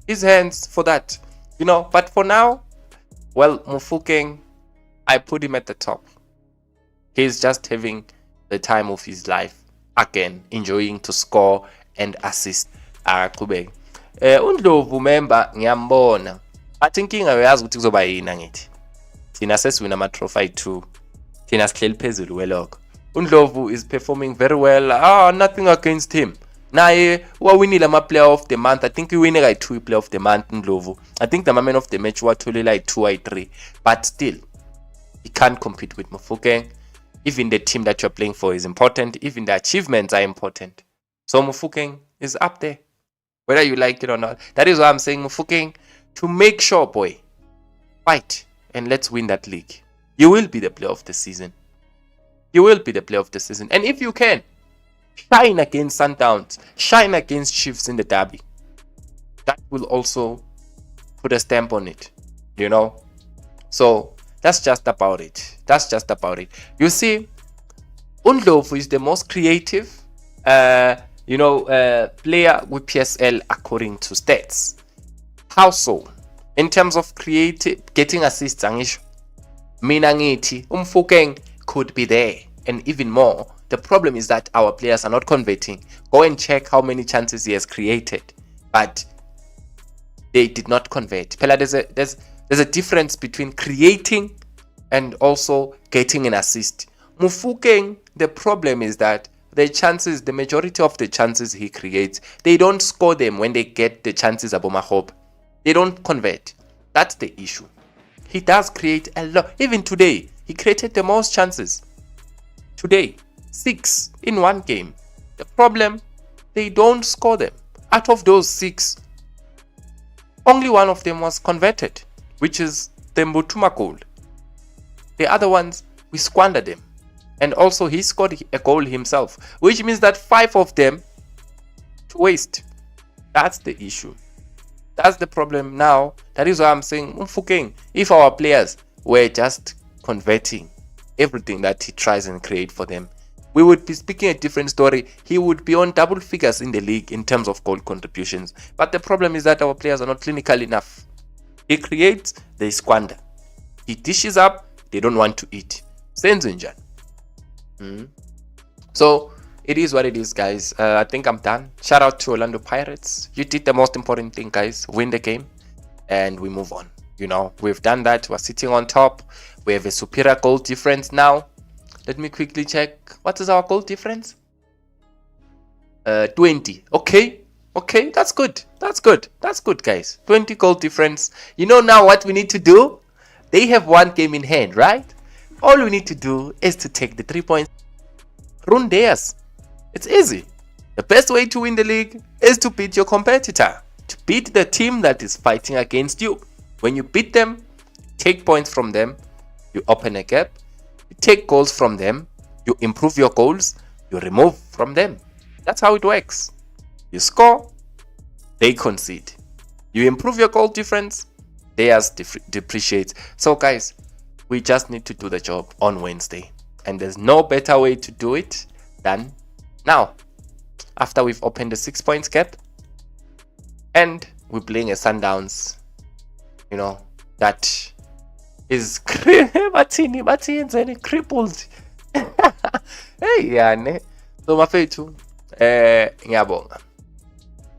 his hands for that. You know, but for now, well, Mofokeng, I put him at the top. He's just having the time of his life. Again, enjoying to score and assist. uNdlovu member ngiyambona. But inkinga uyazi ukuthi kuzoba yini ngithi. Thina sesiwina ama-trophy 2. Thina sihleli phezulu kwelokho. uNdlovu is performing very well. Nothing against him. Naye wawinile ama-player of the month. I think he win like 2 player of the month uNdlovu. I think the man of the match wathole like 2 or 3. But still, he can't compete with Mofokeng. Even the team that you're playing for is important. Even the achievements are important. So Mofokeng is up there, whether you like it or not. That is why I'm saying Mofokeng, to make sure, boy, fight and let's win that league. You will be the player of the season. You will be the player of the season. And if you can, shine against Sundowns, shine against Chiefs in the derby. That will also put a stamp on it, you know. So that's just about it. That's just about it. You see, uNdlovu is the most creative, player with PSL according to stats. How so? In terms of getting assists, mina ngithi uMfokeng could be there and even more. The problem is that our players are not converting. Go and check how many chances he has created, but they did not convert. Pela, there's a difference between creating and also getting an assist. Mofokeng, the problem is that the majority of the chances he creates, they don't score them when they get the chances abomahop. They don't convert. That's the issue. He does create a lot. Even today, he created the most chances. Today, 6 in one game. The problem, they don't score them. Out of those 6, only one of them was converted, which is the Mbutuma goal. The other ones, we squandered them. And also, he scored a goal himself, which means that 5 of them to waste. That's the issue. That's the problem now. That is why I'm saying, Mofokeng, if our players were just converting everything that he tries and create for them, we would be speaking a different story. He would be on double figures in the league in terms of goal contributions. But the problem is that our players are not clinical enough. He creates, they squander. He dishes up, they don't want to eat. Senzinjan. So it is what it is, guys. I think I'm done. Shout out to Orlando Pirates. You did the most important thing, guys. Win the game and we move on. You know, we've done that. We're sitting on top. We have a superior goal difference now. Let me quickly check. What is our goal difference? 20. Okay, that's good. That's good, guys. 20 goal difference. You know now what we need to do? They have one game in hand, right? All we need to do is to take the 3 points. Run theirs. It's easy. The best way to win the league is to beat your competitor. To beat the team that is fighting against you. When you beat them, take points from them, you open a gap. You take goals from them, you improve your goals, you remove from them. That's how it works. You score, they concede. You improve your goal difference, theirs depreciates. So guys, we just need to do the job on Wednesday. And there's no better way to do it than now. After we've opened the 6 points gap and we're playing a Sundowns, you know, that is crippled. Hey, yeah, so mafethu, ngiyabonga.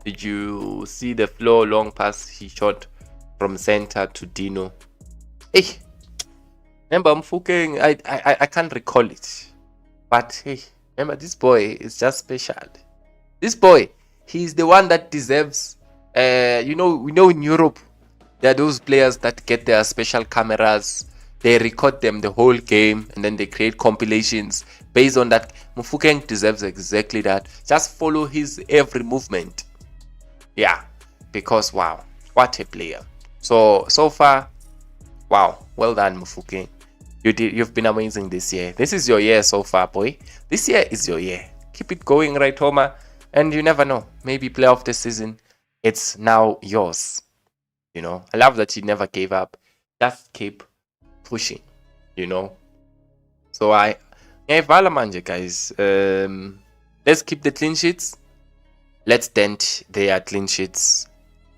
Did you see the flow long pass he shot from center to Dino? Hey, remember Mofokeng, I can't recall it, but hey, remember this boy is just special. This boy, he's the one that deserves. We know in Europe, there are those players that get their special cameras. They record them the whole game and then they create compilations based on that. Mofokeng deserves exactly that. Just follow his every movement. Yeah, because wow, what a player. So far, wow, well done, Mofokeng. You've been amazing this year. This is your year so far, boy. This year is your year. Keep it going, right, Homer? And you never know. Maybe player of the season, it's now yours. You know, I love that you never gave up. Just keep pushing, you know. So guys, let's keep the clean sheets. Let's dent their clean sheets.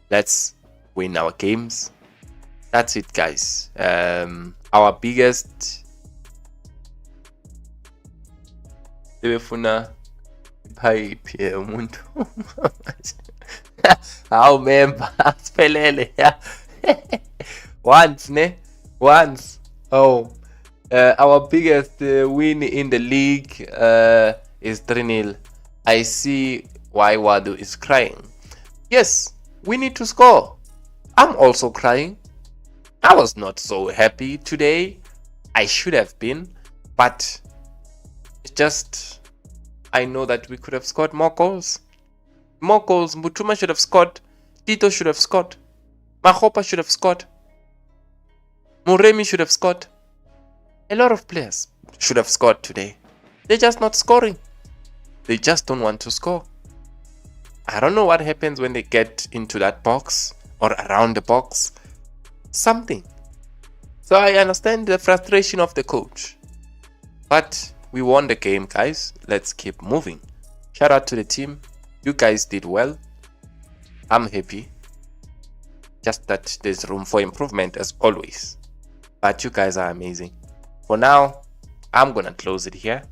Let's win our games. That's it, guys. Our biggest pipe umuntu How member siphelele. Once ne once. Oh, our biggest win in the league is 3-0. I see why Wadu is crying. Yes, we need to score. I'm also crying. I was not so happy today. I should have been, but it's just I know that we could have scored more goals. More goals. Mutuma should have scored. Tito should have scored. Mahopa should have scored. Muremi should have scored. A lot of players should have scored today. They're just not scoring. They just don't want to score. I don't know what happens when they get into that box or around the box. Something. So I understand the frustration of the coach. But we won the game, guys. Let's keep moving. Shout out to the team. You guys did well. I'm happy. Just that there's room for improvement as always. But you guys are amazing. For now, I'm gonna close it here.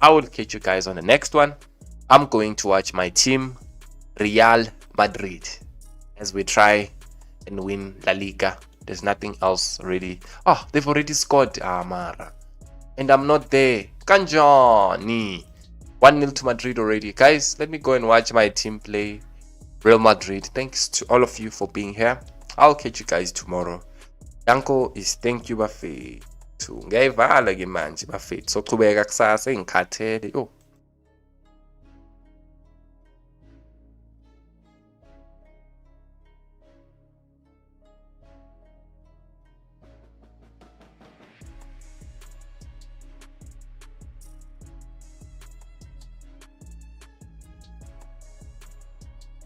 I will catch you guys on the next one. I'm going to watch my team, Real Madrid, as we try and win La Liga. There's nothing else really. Oh, they've already scored, Amara. And I'm not there. Kanjani. 1-0 to Madrid already. Guys, let me go and watch my team play Real Madrid. Thanks to all of you for being here. I'll catch you guys tomorrow. Yanko is thank you bafethu. Ngiyayivala ke manje bafethu. Sochubeka kusasa engikhathele. Yo.